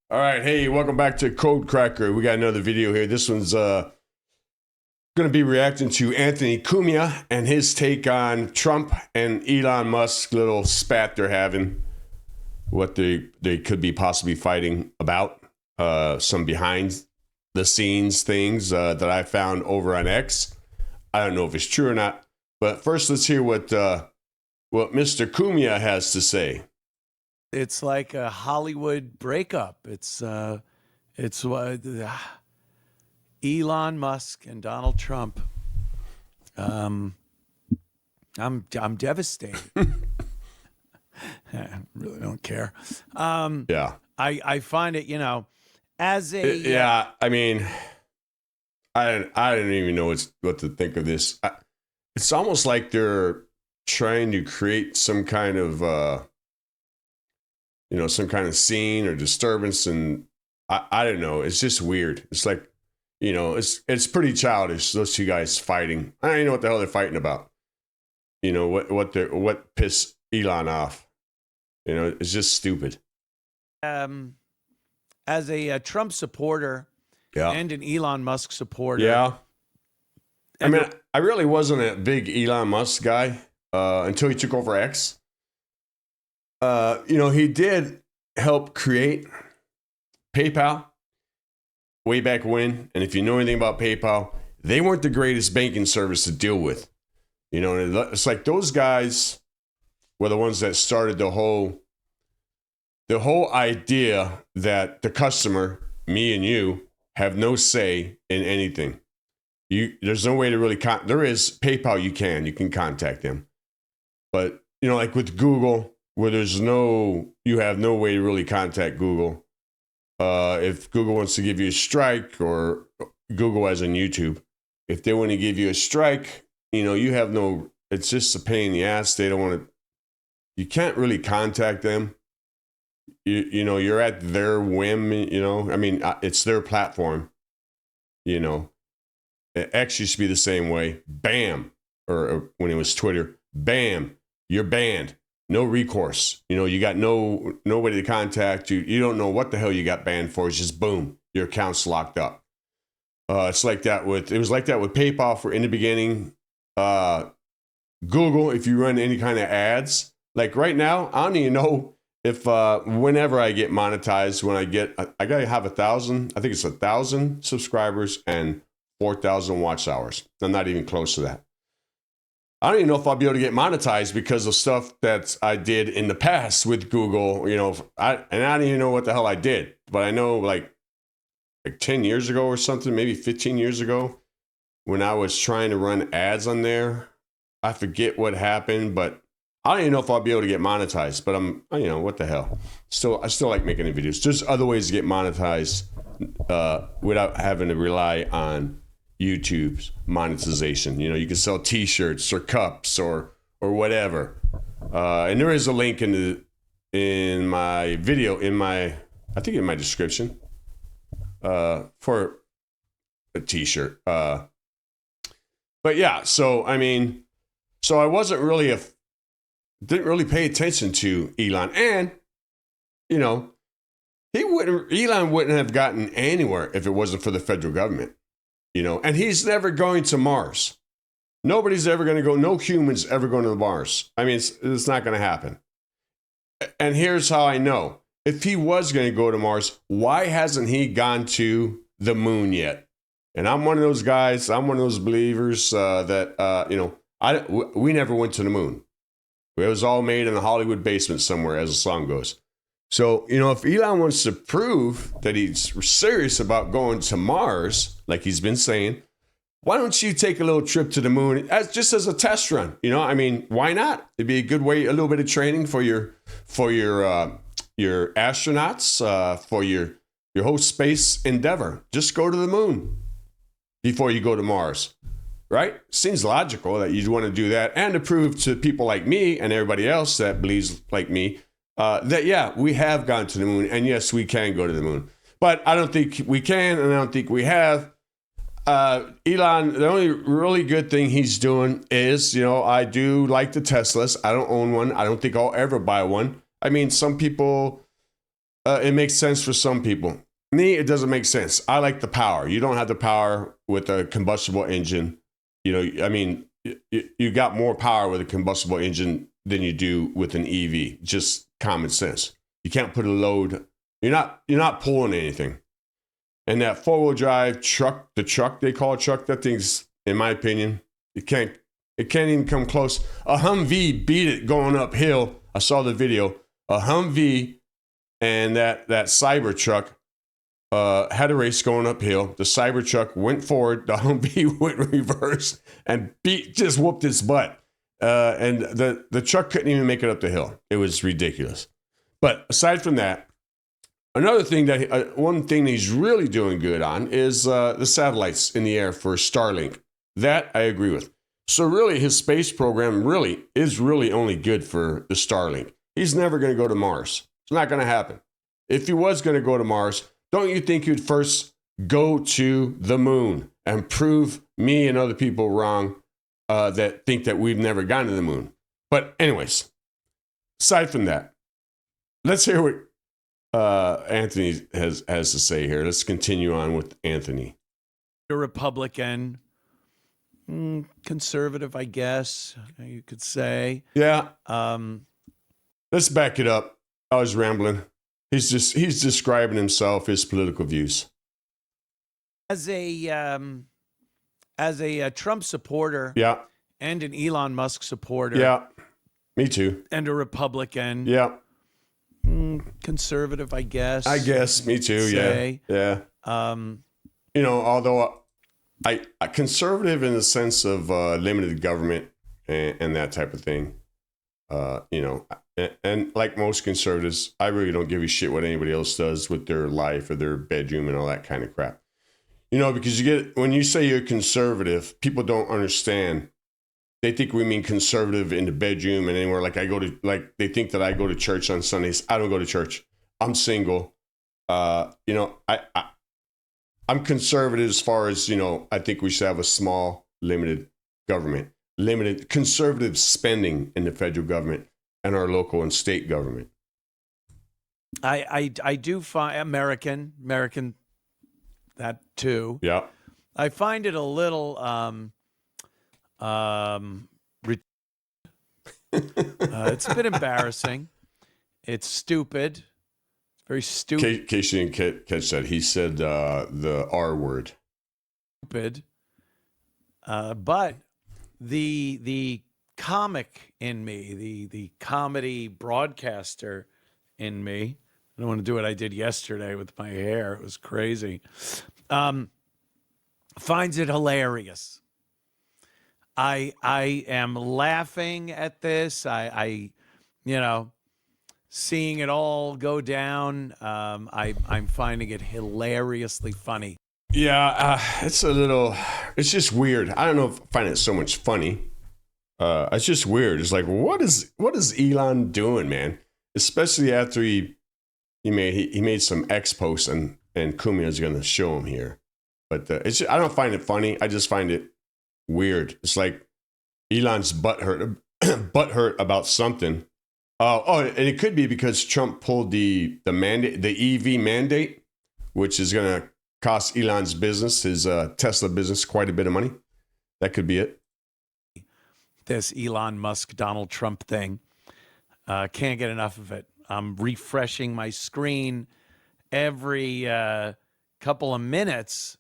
All right, hey, welcome back to Kode Kracker. We got another video here. This one's going to be reacting to Anthony Cumia and his take on Trump and Elon Musk's little spat they're having, what they could be possibly fighting about, some behind the scenes things that I found over on X. I don't know if it's true or not, but first let's hear what Mr. Cumia has to say. It's like a Hollywood breakup. It's Elon Musk and Donald Trump. I'm devastated. I really don't care. Yeah. I find it, as a yeah. I mean, I don't even know what to think of this. It's almost like they're trying to create some kind of some kind of scene or disturbance, and I don't know. It's just weird. It's like, it's pretty childish. Those two guys fighting. I don't even know what the hell they're fighting about. What pissed Elon off. It's just stupid. As a Trump supporter, Yeah. and an Elon Musk supporter, Yeah. I mean, I really wasn't a big Elon Musk guy until he took over X. He did help create PayPal way back when. And if you know anything about PayPal, they weren't the greatest banking service to deal with. It's like those guys were the ones that started the whole idea that the customer, me and you, have no say in anything. There's no way to really there is PayPal. You can contact them, but like with Google, where you have no way to really contact Google. If Google wants to give you a strike, or Google as in YouTube, if they want to give you a strike, you have no, it's just a pain in the ass. They don't want to, you can't really contact them. You're at their whim, I mean, it's their platform, X used to be the same way. Bam. Or when it was Twitter, bam, you're banned. No recourse. You got nobody to contact you. You don't know what the hell you got banned for. It's just boom, your account's locked up. It was like that with PayPal in the beginning. Google, if you run any kind of ads, like right now, I don't even know if whenever I get monetized, I gotta have 1,000. I think it's 1,000 subscribers and 4,000 watch hours. I'm not even close to that. I don't even know if I'll be able to get monetized because of stuff that I did in the past with Google, I don't even know what the hell I did, but I know like 10 years ago or something, maybe 15 years ago, when I was trying to run ads on there, I forget what happened, but I don't even know if I'll be able to get monetized, but what the hell? I still like making the videos. There's other ways to get monetized without having to rely on YouTube's monetization. You can sell t-shirts or cups or whatever. And there is a link in my video, in my description, for a t-shirt. But yeah, so I wasn't really didn't really pay attention to Elon, and Elon wouldn't have gotten anywhere if it wasn't for the federal government. And he's never going to Mars. Nobody's ever going to go. No human's ever going to Mars. I mean, it's not going to happen. And here's how I know. If he was going to go to Mars, why hasn't he gone to the moon yet? And I'm one of those guys. I'm one of those believers that, we never went to the moon. It was all made in a Hollywood basement somewhere, as the song goes. So, if Elon wants to prove that he's serious about going to Mars, like he's been saying, why don't you take a little trip to the moon just as a test run? Why not? It'd be a good way, a little bit of training for your astronauts, for your whole space endeavor. Just go to the moon before you go to Mars, right? Seems logical that you'd want to do that, and to prove to people like me and everybody else that believes like me, that, yeah, we have gone to the moon, and yes, we can go to the moon. But I don't think we can, and I don't think we have. Elon, the only really good thing he's doing is, I do like the Teslas. I don't own one. I don't think I'll ever buy one. Some people it makes sense for some people. Me, it doesn't make sense. I like the power. You don't have the power with a combustible engine. You know, I mean, you got more power with a combustible engine than you do with an EV. Just common sense. You can't put a load. You're not pulling anything. And that 4-wheel drive truck, the truck they call a truck, that thing's, in my opinion, it can't even come close. A Humvee beat it going uphill. I saw the video. A Humvee and that Cybertruck had a race going uphill. The Cybertruck went forward. The Humvee went reverse and just whooped its butt. And the truck couldn't even make it up the hill. It was ridiculous. But aside from that, another thing one thing that he's really doing good on is the satellites in the air for Starlink. That I agree with. So really, his space program is only good for the Starlink. He's never going to go to Mars. It's not going to happen. If he was going to go to Mars, don't you think you'd first go to the moon and prove me and other people wrong that think that we've never gone to the moon? But anyways, aside from that, let's hear what Anthony has to say here. Let's continue on with Anthony. A Republican, conservative, I guess you could say. Yeah. Let's back it up. I was rambling. He's describing himself, his political views. As a Trump supporter, Yeah, and an Elon Musk supporter, yeah, me too. and a Republican, Yeah, conservative, I guess. me too. Say. Yeah. You know, although I conservative in the sense of limited government and that type of thing. You know, and like most conservatives, I really don't give a shit what anybody else does with their life or their bedroom and all that kind of crap. You know, because when you say you're conservative, people don't understand. They think we mean conservative in the bedroom and anywhere. Like they think that I go to church on Sundays. I don't go to church. I'm single. You know, I'm conservative as far as, you know, I think we should have a small, limited government. Limited conservative spending in the federal government and our local and state government. I do find American that too. Yeah. I find it a little it's a bit embarrassing. It's stupid. It's very stupid. In case you didn't catch that, he said the R word. Stupid. But the comic in me, the comedy broadcaster in me, I don't want to do what I did yesterday with my hair. It was crazy. Finds it hilarious. I am laughing at this. I you know, seeing it all go down. I'm finding it hilariously funny. Yeah, it's just weird. I don't know if I find it so much funny. It's just weird. It's like, what is Elon doing, man? Especially after he made some X posts and Cumia is going to show him here. But I don't find it funny. I just find it weird. It's like Elon's butthurt about something. And it could be because Trump pulled the mandate, the EV mandate, which is going to cost Elon's business, his Tesla business, quite a bit of money. That could be it. This Elon Musk, Donald Trump thing. Can't get enough of it. I'm refreshing my screen every couple of minutes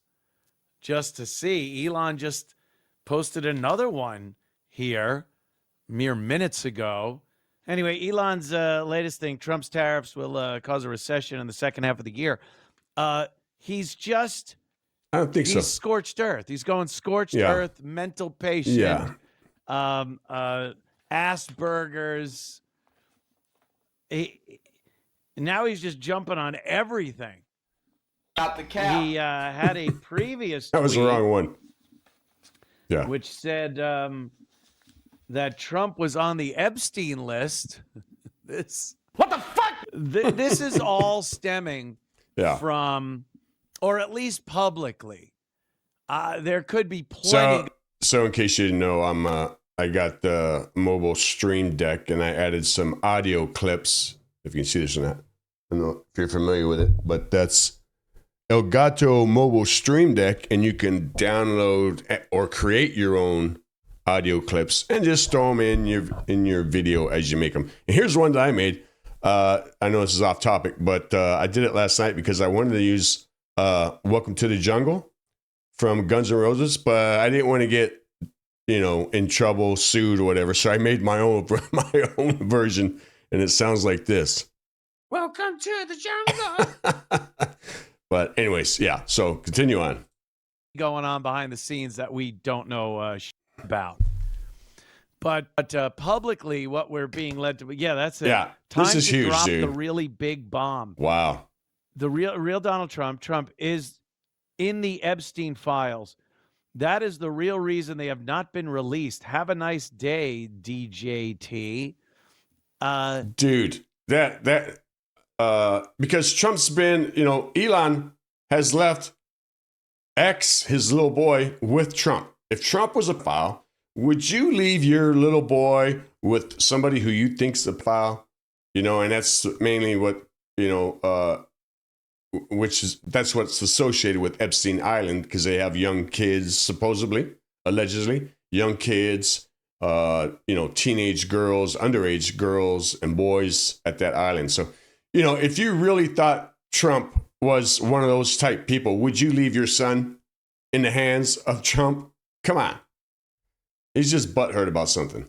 just to see. Elon just posted another one here mere minutes ago. Anyway, Elon's latest thing, Trump's tariffs will cause a recession in the second half of the year. He's just... I don't think so. He's scorched earth. He's going scorched earth, mental patient. Yeah. Asperger's. Now he's just jumping on everything. Got the cap. He had a previous That was the tweet wrong one. Yeah. which said that Trump was on the Epstein list. What the fuck? This is all stemming Yeah. from, or at least publicly, there could be plenty. So in case you didn't know, I got the mobile stream deck and I added some audio clips, if you can see this or not, I don't know if you're familiar with it, but that's Elgato Mobile Stream Deck, and you can download or create your own audio clips and just throw them in your video as you make them. And here's one that I made. I know this is off topic, but I did it last night because I wanted to use "Welcome to the Jungle" from Guns N' Roses, but I didn't want to get in trouble, sued or whatever. So I made my own version, and it sounds like this. Welcome to the jungle. But anyways, yeah. So continue on. Going on behind the scenes that we don't know about. But publicly, what we're being led to, that's it. Yeah, Time this is to huge, drop dude. the really big bomb. Wow. The real Donald Trump. Trump is in the Epstein files. That is the real reason they have not been released. Have a nice day, DJT. Dude, because Trump's been, Elon has left X, his little boy, with Trump. If Trump was a pedophile, would you leave your little boy with somebody who you think's a pedophile? And that's mainly what, that's what's associated with Epstein Island, because they have young kids, supposedly, allegedly, young kids, teenage girls, underage girls and boys at that island. So, if you really thought Trump was one of those type people, would you leave your son in the hands of Trump? Come on. He's just butthurt about something.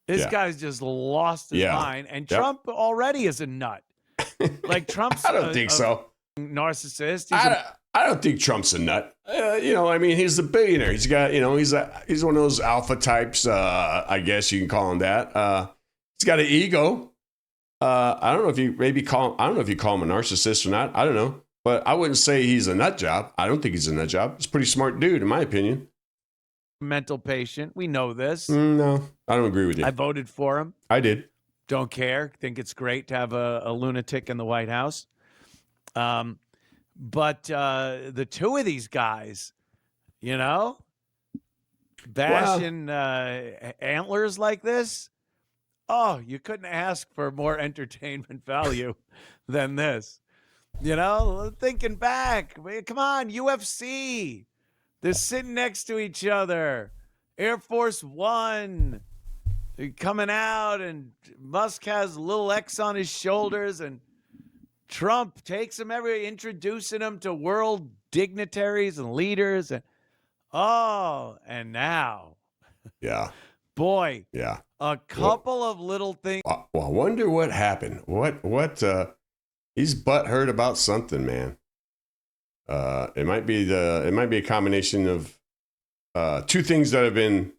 This guy's just lost his mind. And Trump already is a nut. Like Trump's I don't think so. Narcissist. I don't think Trump's a nut. He's a billionaire. He's got, he's one of those alpha types. I guess you can call him that. He's got an ego. I don't know if you call him a narcissist or not. I don't know, but I wouldn't say he's a nut job. I don't think he's a nut job. He's a pretty smart dude, in my opinion. Mental patient. We know this. No, I don't agree with you. I voted for him. I did. Don't care. Think it's great to have a lunatic in the White House. But the two of these guys, bashing antlers like this, you couldn't ask for more entertainment value than this. Thinking back, come on, UFC. They're sitting next to each other. Air Force One. They're coming out, and Musk has a little X on his shoulders, and Trump takes him introducing him to world dignitaries and leaders. And now. Yeah. Boy. Yeah. A couple of little things. Well, I wonder what happened. He's butthurt about something, man. It might be a combination of two things that have been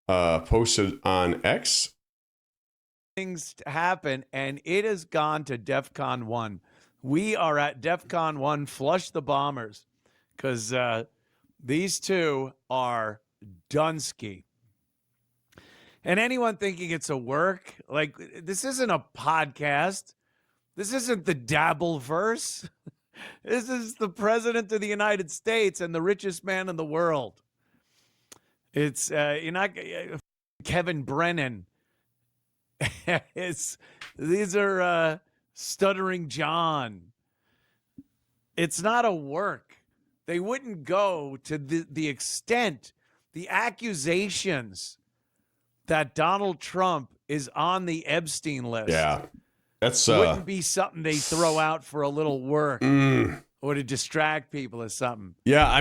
posted on X. Things happen, and it has gone to DEFCON 1. We are at DEFCON 1. Flush the bombers, because these two are Dunsky. And anyone thinking it's a work, like, this isn't a podcast. This isn't the Dabbleverse. This is the President of the United States and the richest man in the world. It's Kevin Brennan. These are Stuttering John. It's not a work. They wouldn't go to the extent, the accusations that Donald Trump is on the Epstein list. Yeah. That's wouldn't be something they throw out for a little work or to distract people or something. Yeah,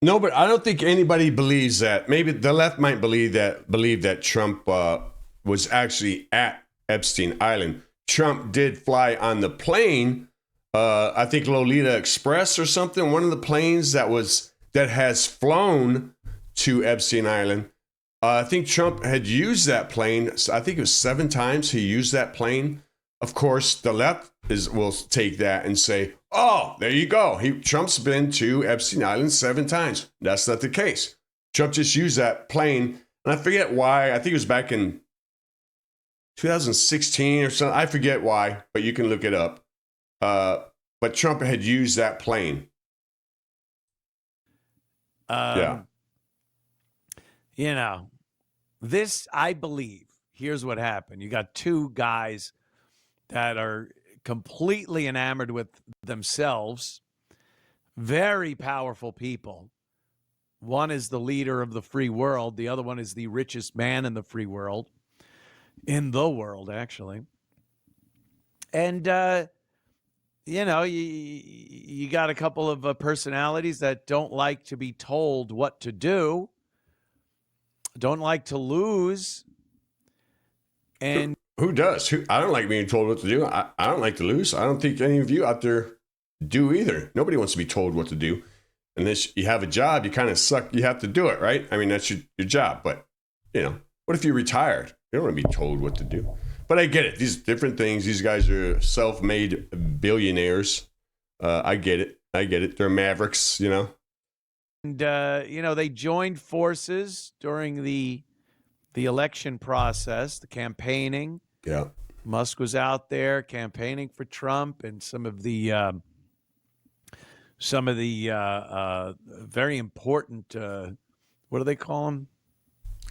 no, but I don't think anybody believes that. Maybe the left might believe that Trump was actually at Epstein Island. Trump did fly on the plane. I think Lolita Express or something. One of the planes that has flown to Epstein Island. I think Trump had used that plane. I think it was 7 times he used that plane. Of course, the left will take that and say, "Oh, there you go. Trump's been to Epstein Island 7 times." That's not the case. Trump just used that plane, and I forget why. I think it was back in 2016 or something. I forget why, but you can look it up. But Trump had used that plane. This, I believe, here's what happened. You got two guys that are completely enamored with themselves, very powerful people. One is the leader of the free world. The other one is the richest man in the free world, actually. And, you got a couple of personalities that don't like to be told what to do, don't like to lose. And who does? I don't like being told what to do. I don't like to lose. I don't think any of you out there do either. Nobody wants to be told what to do. Unless you have a job, you kind of suck. You have to do it, right? I mean, that's your job. But, what if you're retired? You don't want to be told what to do. But I get it. These different things. These guys are self-made billionaires. I get it. They're mavericks, And, they joined forces during the election process, the campaigning. Yeah. Musk was out there campaigning for Trump, and some of the very important, what do they call them?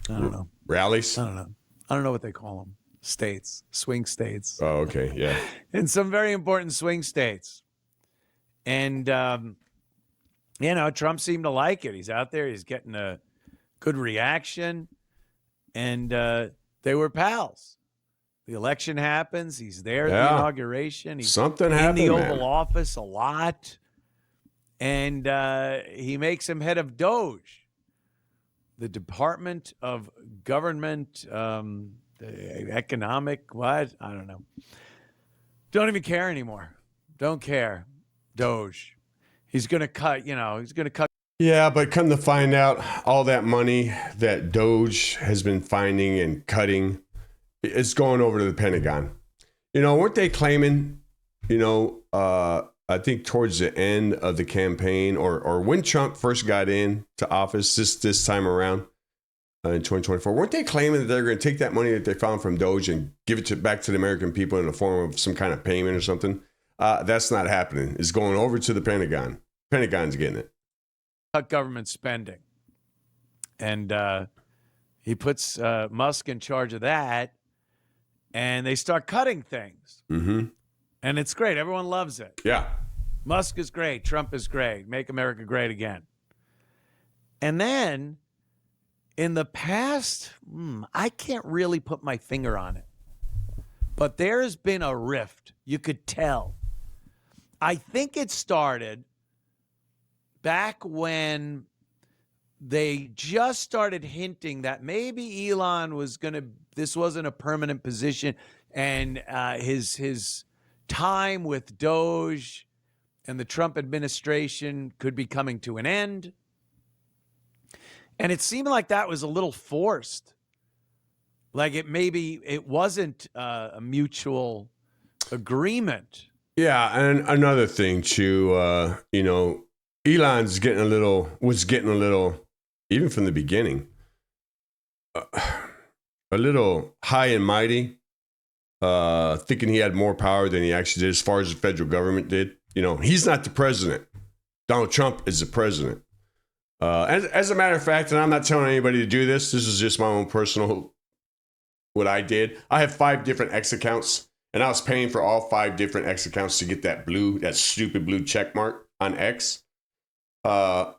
I don't know. Rallies? I don't know what they call them. States, swing states. Oh, okay. Yeah. In some very important swing states. And, Trump seemed to like it. He's out there. He's getting a good reaction. And they were pals. The election happens. He's there at the inauguration. He's Something happened, in the Oval Office a lot. And he makes him head of Doge, the Department of Government, Economic, what? I don't know. Don't even care anymore. Don't care. Doge. He's going to cut, Yeah, but come to find out, all that money that Doge has been finding and cutting, it's going over to the Pentagon. Weren't they claiming, I think towards the end of the campaign or when Trump first got into office this time around in 2024, weren't they claiming that they're going to take that money that they found from Doge and give it back to the American people in the form of some kind of payment or something? That's not happening. It's going over to the Pentagon. Pentagon's getting it. Cut government spending. And he puts Musk in charge of that, and they start cutting things. Mm-hmm. And it's great. Everyone loves it. Yeah. Musk is great. Trump is great. Make America great again. And then in the past, I can't really put my finger on it, but there's been a rift. You could tell. I think it started back when they just started hinting that maybe Elon was this wasn't a permanent position, and his time with Doge and the Trump administration could be coming to an end. And it seemed like that was a little forced. Like it wasn't a mutual agreement. Yeah, and another thing too, Elon's was getting a little, even from the beginning, a little high and mighty, thinking he had more power than he actually did as far as the federal government did. He's not the president. Donald Trump is the president. As a matter of fact, and I'm not telling anybody to do this, this is just my own personal, what I did. I have 5 different X accounts, and I was paying for all 5 different X accounts to get that stupid blue check mark on X. But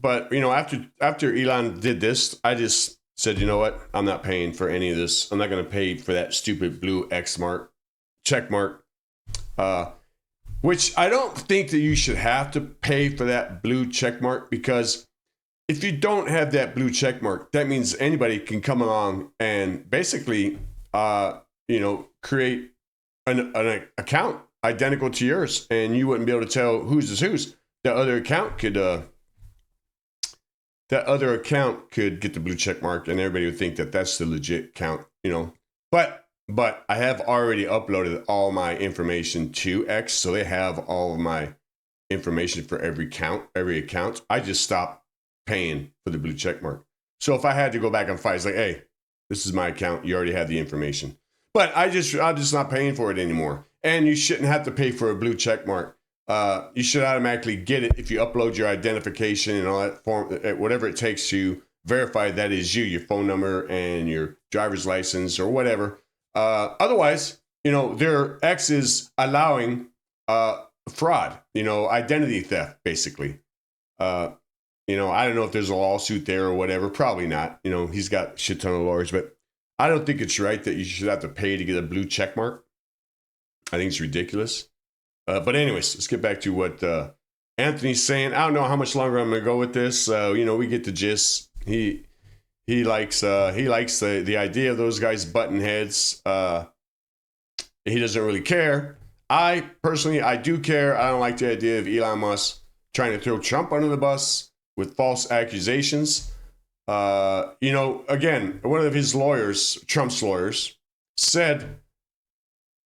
after Elon did this, I just said, you know what? I'm not paying for any of this. I'm not going to pay for that stupid blue X mark, check mark. Which I don't think that you should have to pay for that blue check mark, because if you don't have that blue check mark, that means anybody can come along and basically, create an account identical to yours, and you wouldn't be able to tell whose is whose. That other account could get the blue check mark, and everybody would think that that's the legit account, But I have already uploaded all my information to X, so they have all of my information for every account. I just stopped paying for the blue check mark. So if I had to go back and fight, it's like, hey, this is my account. You already have the information. But I'm just not paying for it anymore. And you shouldn't have to pay for a blue check mark. You should automatically get it if you upload your identification and all that form, whatever it takes to verify that is you, your phone number and your driver's license or whatever. Otherwise, their X is allowing fraud, identity theft, basically. I don't know if there's a lawsuit there or whatever. Probably not. He's got a shit ton of lawyers, but I don't think it's right that you should have to pay to get a blue check mark. I think it's ridiculous. But anyways, let's get back to what Anthony's saying. I don't know how much longer I'm going to go with this. We get the gist. He likes the idea of those guys butting heads. He doesn't really care. I do care. I don't like the idea of Elon Musk trying to throw Trump under the bus with false accusations. Again, one of his lawyers, Trump's lawyers, said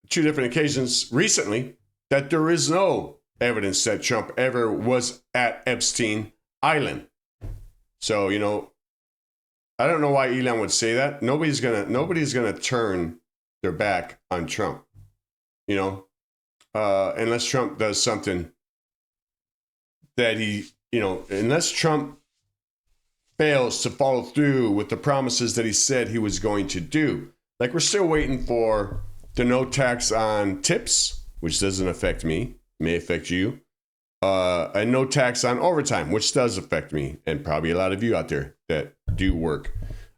2 different occasions recently that there is no evidence that Trump ever was at Epstein Island. So, I don't know why Elon would say that. Nobody's gonna turn their back on Trump, unless Trump does something that unless Trump fails to follow through with the promises that he said he was going to do. Like, we're still waiting for the no tax on tips, which doesn't affect me, may affect you, and no tax on overtime, which does affect me, and probably a lot of you out there that do work.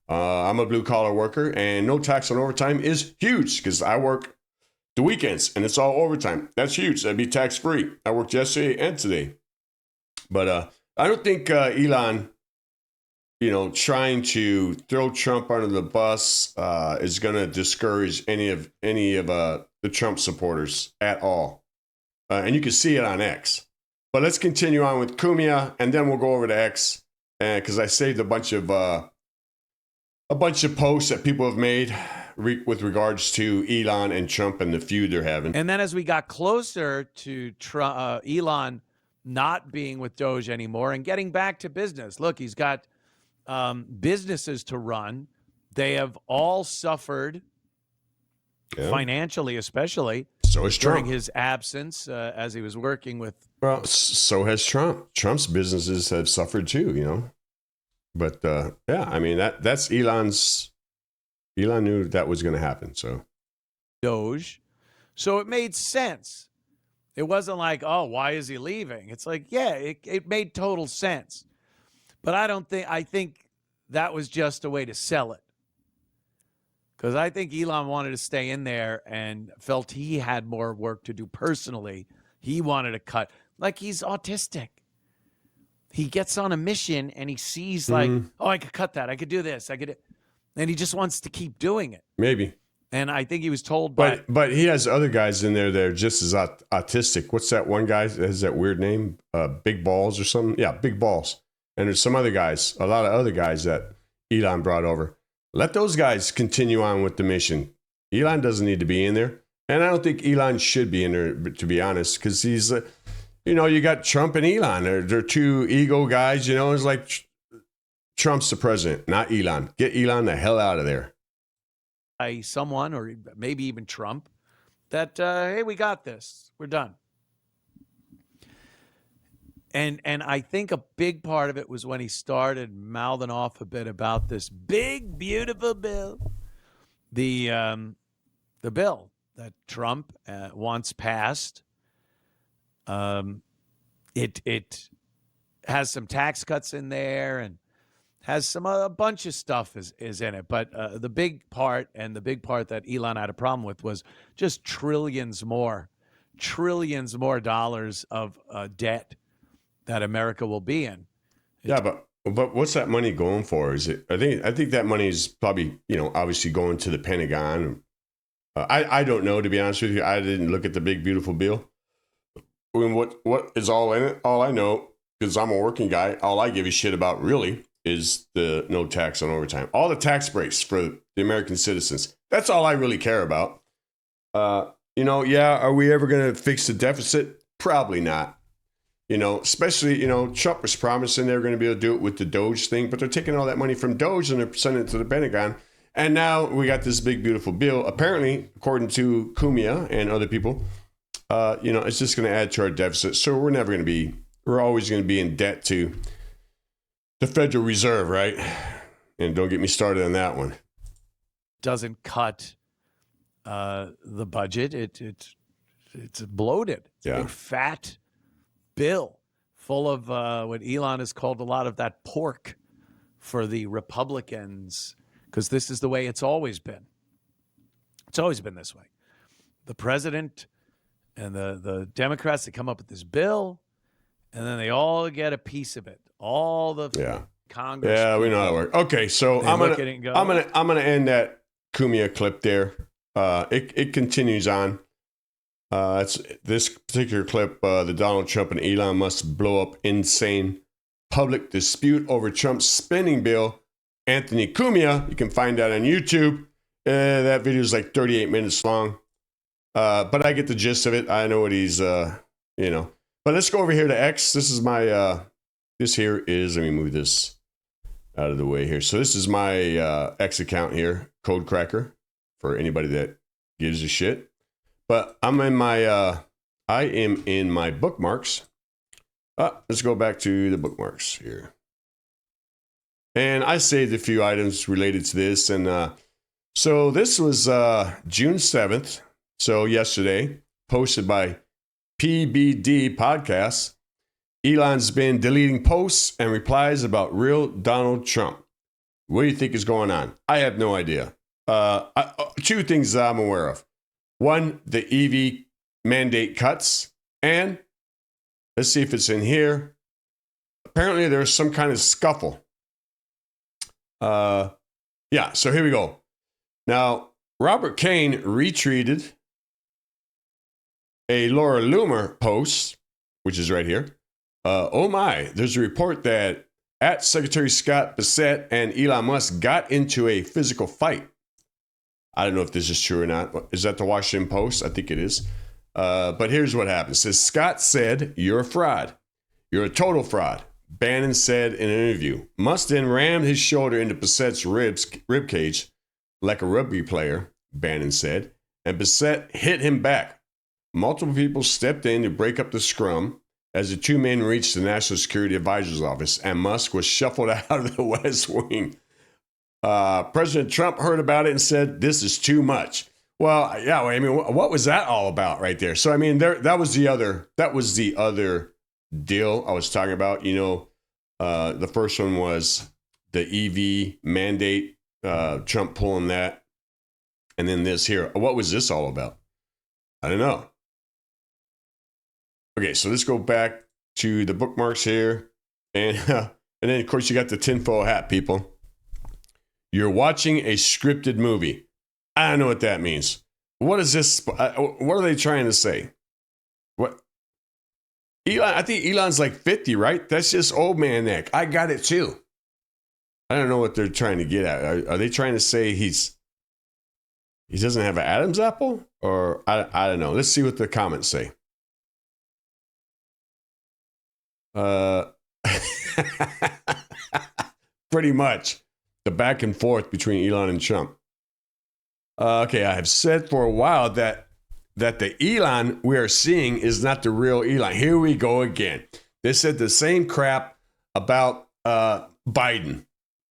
I'm a blue collar worker, and no tax on overtime is huge because I work the weekends and it's all overtime. That's huge. That'd be tax free. I worked yesterday and today. But I don't think Elon, trying to throw Trump under the bus is going to discourage any of the Trump supporters at all. And you can see it on X. But let's continue on with Cumia, and then we'll go over to X, because I saved a bunch of posts that people have made with regards to Elon and Trump and the feud they're having. And then as we got closer to Elon not being with Doge anymore and getting back to business, look, he's got businesses to run. They have all suffered financially, especially. So has Trump. During his absence, as he was working with. Well, so has Trump. Trump's businesses have suffered too, But that's Elon's. Elon knew that was going to happen. So Doge. So it made sense. It wasn't like, oh, why is he leaving? It's like, yeah, it made total sense. But I think that was just a way to sell it. Because I think Elon wanted to stay in there and felt he had more work to do personally. He wanted to cut. Like, he's autistic. He gets on a mission and he sees like, oh, I could cut that. I could do this. And he just wants to keep doing it. Maybe. And I think he was told But he has other guys in there that are just as autistic. What's that one guy that has that weird name? Big Balls or something? Yeah, Big Balls. And there's some other guys, a lot of other guys that Elon brought over. Let those guys continue on with the mission. Elon doesn't need to be in there. And I don't think Elon should be in there, to be honest, because he's, you got Trump and Elon. They're 2 ego guys, It's like Trump's the president, not Elon. Get Elon the hell out of there. By someone, or maybe even Trump, that, hey, we got this. We're done. And I think a big part of it was when he started mouthing off a bit about this big, beautiful bill, the bill that Trump wants passed. It has some tax cuts in there and has a bunch of stuff is in it. But the big part that Elon had a problem with was just trillions more dollars of debt that America will be in. Yeah, but what's that money going for? Is it? I think that money is probably obviously going to the Pentagon. I don't know, to be honest with you. I didn't look at the big beautiful bill. I mean, what is all in it? All I know, because I'm a working guy, all I give a shit about really is the no tax on overtime. All the tax breaks for the American citizens. That's all I really care about. Are we ever going to fix the deficit? Probably not. Especially, Trump was promising they were going to be able to do it with the Doge thing, but they're taking all that money from Doge and they're sending it to the Pentagon. And now we got this big, beautiful bill. Apparently, according to Cumia and other people, it's just going to add to our deficit. So we're always going to be in debt to the Federal Reserve, right? And don't get me started on that one. Doesn't cut the budget. It's bloated. It's a big fat bill full of what Elon has called a lot of that pork for the Republicans, because this is the way it's always been. It's always been this way. The president and the Democrats, they come up with this bill, and then they all get a piece of it. All the Congress. Yeah, we know how it works. Okay, so I'm gonna end that Cumia clip there. It continues on. It's this particular clip. The Donald Trump and Elon Musk blow up insane public dispute over Trump's spending bill. Anthony Cumia, you can find that on YouTube. That video is like 38 minutes long. But I get the gist of it. I know what he's, But let's go over here to X. This is my, this here is, let me move this out of the way here. So this is my X account here, Kode Kracker, for anybody that gives a shit. But I am in my bookmarks. Let's go back to the bookmarks here. And I saved a few items related to this. And so this was June 7th. So yesterday, posted by PBD Podcasts. Elon's been deleting posts and replies about real Donald Trump. What do you think is going on? I have no idea. Two things that I'm aware of. One, the EV mandate cuts. And let's see if it's in here. Apparently there's some kind of scuffle. So here we go. Now, Robert Kane retweeted a Laura Loomer post, which is right here. Oh my, there's a report that at Secretary Scott Bessent and Elon Musk got into a physical fight. I don't know if this is true or not. Is that the Washington Post? I think it is. But here's what happened. It says, Scott said, "You're a fraud. You're a total fraud," Bannon said in an interview. Musk then rammed his shoulder into Bessent's rib cage like a rugby player, Bannon said, and Bessent hit him back. Multiple people stepped in to break up the scrum as the two men reached the National Security Advisor's office, and Musk was shuffled out of the West Wing. President Trump heard about it and said, "This is too much." Well, yeah, I mean, what was that all about right there? So, I mean, that was the other deal I was talking about. The first one was the EV mandate, Trump pulling that. And then this here. What was this all about? I don't know. Okay, so let's go back to the bookmarks here. And then, of course, you got the tinfoil hat, people. You're watching a scripted movie. I don't know what that means. What is this? What are they trying to say? What? Elon, I think Elon's like 50, right? That's just old man neck. I got it too. I don't know what they're trying to get at. Are they trying to say he doesn't have an Adam's apple? Or I don't know. Let's see what the comments say. Pretty much the back and forth between Elon and Trump. Okay, I have said for a while that the Elon we are seeing is not the real Elon. Here we go again. They said the same crap about Biden.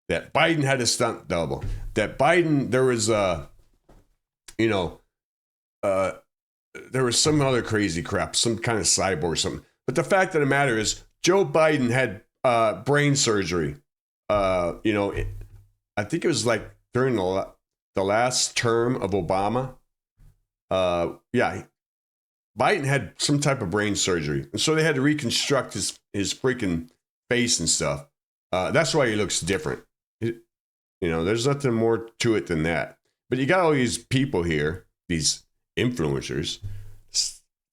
That Biden had a stunt double. That Biden, there was there was some other crazy crap, some kind of cyborg or something. But the fact of the matter is, Joe Biden had brain surgery. I think it was like during the last term of Obama. Biden had some type of brain surgery. And so they had to reconstruct his freaking face and stuff. That's why he looks different. There's nothing more to it than that. But you got all these people here, these influencers,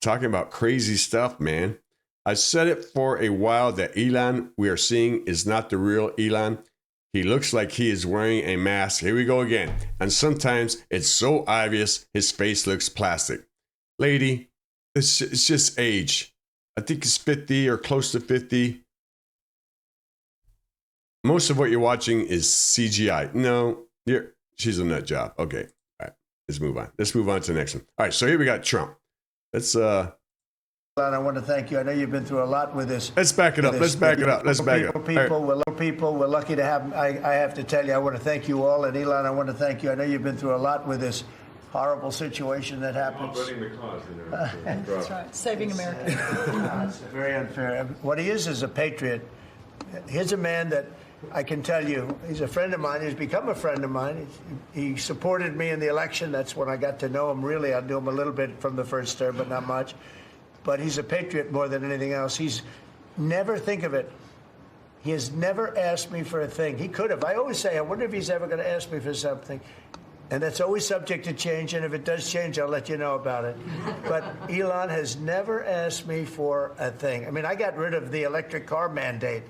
talking about crazy stuff, man. I said it for a while that Elon we are seeing is not the real Elon. He looks like he is wearing a mask. Here we go again. And sometimes it's so obvious his face looks plastic. Lady, it's just age. I think he's 50 or close to 50. Most of what you're watching is CGI. No, she's a nut job. Okay. All right. Let's move on. Let's move on to the next one. All right. So here we got Trump. Let's Elon, I want to thank you. I know you've been through a lot with this. Let's back it up. Let's back it up. Let's back it up. People, we're lucky to have. I have to tell you, I want to thank you all. And Elon, I want to thank you. I know you've been through a lot with this horrible situation that happens. The cause in there. That's right. Saving America. It's very unfair. What he is a patriot. Here's a man that I can tell you, he's a friend of mine. He's become a friend of mine. He supported me in the election. That's when I got to know him. Really, I knew him a little bit from the first term, but not much. But he's a patriot more than anything else. He's never, think of it, he has never asked me for a thing. He could have. I always say, I wonder if he's ever going to ask me for something. And that's always subject to change. And if it does change, I'll let you know about it. But Elon has never asked me for a thing. I mean, I got rid of the electric car mandate.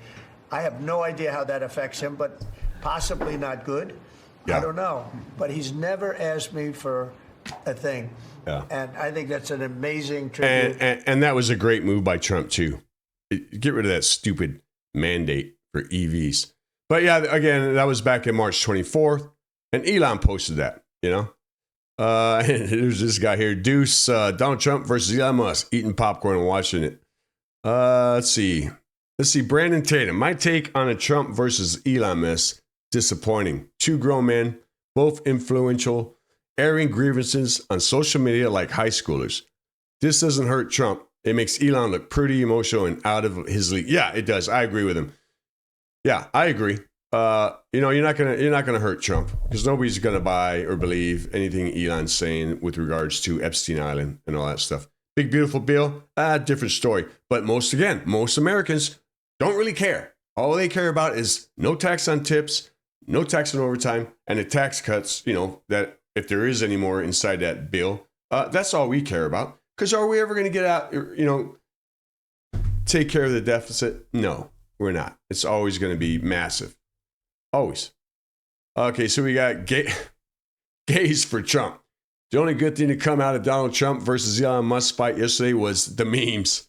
I have no idea how that affects him, but possibly not good. Yeah. I don't know. But he's never asked me for a thing. Yeah. And I think that's an amazing tribute. And that was a great move by Trump, too. Get rid of that stupid mandate for EVs. But yeah, again, that was back in March 24th. And Elon posted that, you know. And there's this guy here, Deuce, Donald Trump versus Elon Musk, eating popcorn and watching it. Let's see. Brandon Tatum. My take on a Trump versus Elon mess, disappointing. Two grown men, both influential, airing grievances on social media like high schoolers. This doesn't hurt Trump. It makes Elon look pretty emotional and out of his league. Yeah, it does. I agree with him. Yeah, I agree. You know, you're not gonna hurt Trump because nobody's gonna buy or believe anything Elon's saying with regards to Epstein Island and all that stuff. Big beautiful bill, different story. But most Americans don't really care. All they care about is no tax on tips, no tax on overtime, and the tax cuts. You know that if there is any more inside that bill, that's all we care about. Because are we ever gonna get out? You know, take care of the deficit? No, we're not. It's always gonna be massive. Always. Okay, so we got gays for Trump. The only good thing to come out of Donald Trump versus Elon Musk fight yesterday was the memes.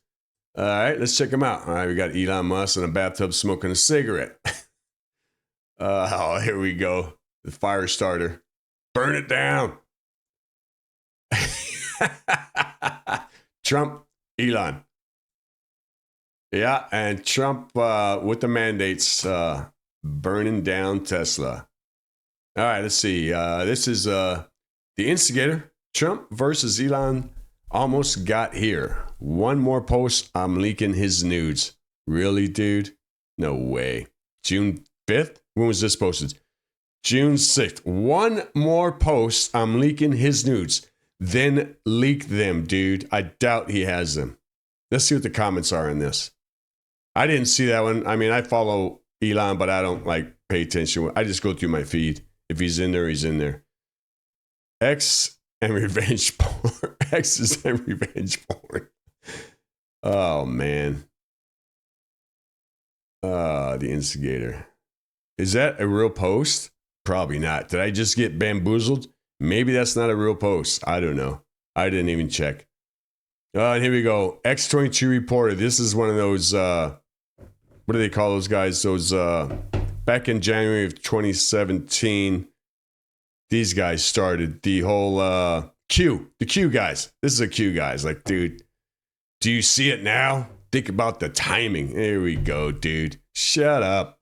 All right, let's check them out. All right, we got Elon Musk in a bathtub smoking a cigarette. Oh, here we go. The fire starter. Burn it down. Trump, Elon. Yeah, and Trump with the mandates. Burning down Tesla. All right, let's see. This is the instigator. Trump versus Elon almost got here. One more post, I'm leaking his nudes. Really, dude? No way. June 5th? When was this posted? June 6th. One more post, I'm leaking his nudes. Then leak them, dude. I doubt he has them. Let's see what the comments are in this. I didn't see that one. I mean, I follow Elon, but I don't pay attention. I just go through my feed. If he's in there, he's in there. X and revenge porn. X's and revenge porn. Oh man. The instigator. Is that a real post? Probably not. Did I just get bamboozled? Maybe that's not a real post. I don't know. I didn't even check. And here we go. X22 reporter. This is one of those what do they call those guys? Those back in January of 2017, these guys started the whole the Q guys. This is a Q guys. Like, dude, do you see it now? Think about the timing. There we go, dude. Shut up.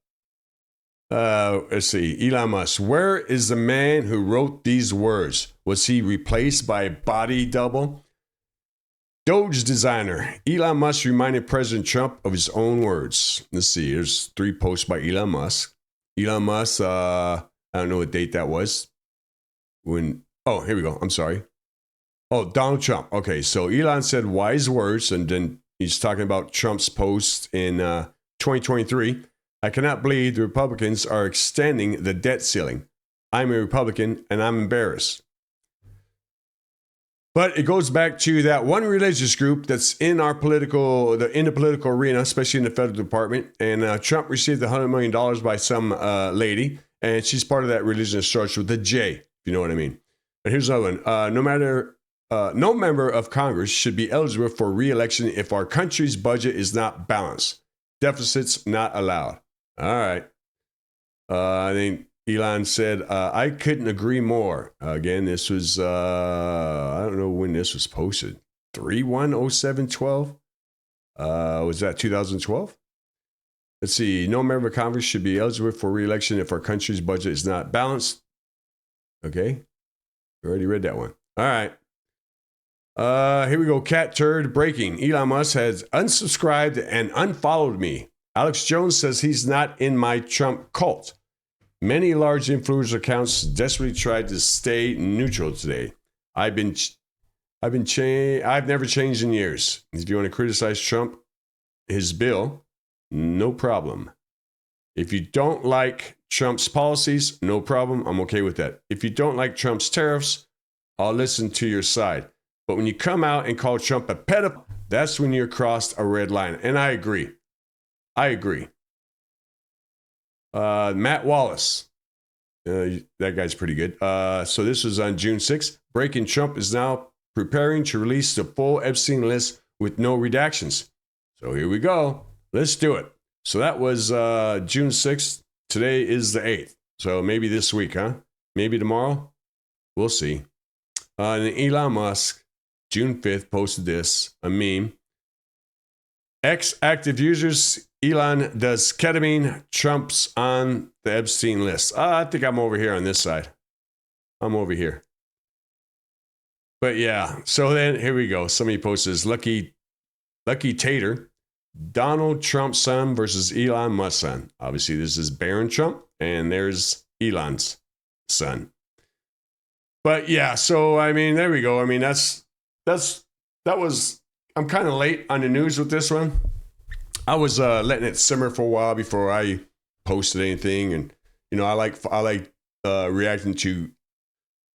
Let's see. Elon Musk. Where is the man who wrote these words? Was he replaced by a body double? Doge designer Elon Musk reminded President Trump of his own words. Let's see. Here's 3 posts by Elon Musk. Elon Musk, I don't know what date that was. Oh, here we go. I'm sorry. Oh, Donald Trump. Okay, so Elon said wise words, and then he's talking about Trump's post in 2023. I cannot believe the Republicans are extending the debt ceiling. I'm a Republican, and I'm embarrassed. But it goes back to that one religious group that's in the political arena, especially in the federal department. And Trump received $100 million by some lady, and she's part of that religious structure with the J, if you know what I mean. And here's another one. No member of Congress should be eligible for re-election if our country's budget is not balanced. Deficits not allowed. All right. I think Elon said, I couldn't agree more. Again, this was, I don't know when this was posted. 3/1/07/12. Was that 2012? Let's see. No member of Congress should be eligible for re-election if our country's budget is not balanced. Okay. Already read that one. All right. Here we go. Cat turd breaking. Elon Musk has unsubscribed and unfollowed me. Alex Jones says he's not in my Trump cult. Many large influencer accounts desperately tried to stay neutral today. I've never changed in years. If you want to criticize Trump, his bill, no problem. If you don't like Trump's policies, no problem. I'm okay with that. If you don't like Trump's tariffs, I'll listen to your side. But when you come out and call Trump a pedophile, that's when you're crossed a red line. And I agree. Matt Wallace. That guy's pretty good. So this was on June 6th. Breaking: Trump is now preparing to release the full Epstein list with no redactions. So here we go. Let's do it. So that was June 6th. Today is the 8th. So maybe this week, huh? Maybe tomorrow? We'll see. And Elon Musk, June 5th, posted this, a meme. Active users, Elon does ketamine, Trump's on the Epstein list. I think I'm over here on this side. I'm over here. But yeah, so then here we go. Somebody posts Lucky Tater, Donald Trump's son versus Elon Musk's son. Obviously, this is Barron Trump, and there's Elon's son. But yeah, so I mean, there we go. I mean, that was. I'm kind of late on the news with this one. I was letting it simmer for a while before I posted anything, and you know, I like reacting to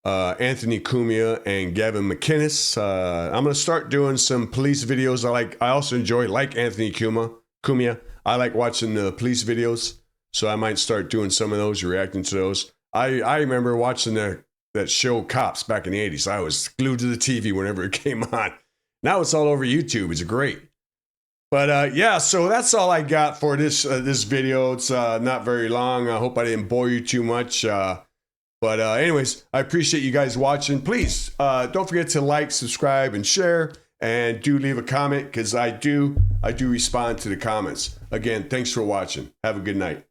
Anthony Cumia and Gavin McInnes. I'm gonna start doing some police videos. I also enjoy Anthony Cumia. I like watching the police videos, so I might start doing some of those, reacting to those. I remember watching that show Cops back in the 80s. I was glued to the TV whenever it came on. Now it's all over YouTube. It's great. But yeah, so that's all I got for this video. It's not very long. I hope I didn't bore you too much. But anyways, I appreciate you guys watching. Please don't forget to like, subscribe, and share. And do leave a comment, because I do respond to the comments. Again, thanks for watching. Have a good night.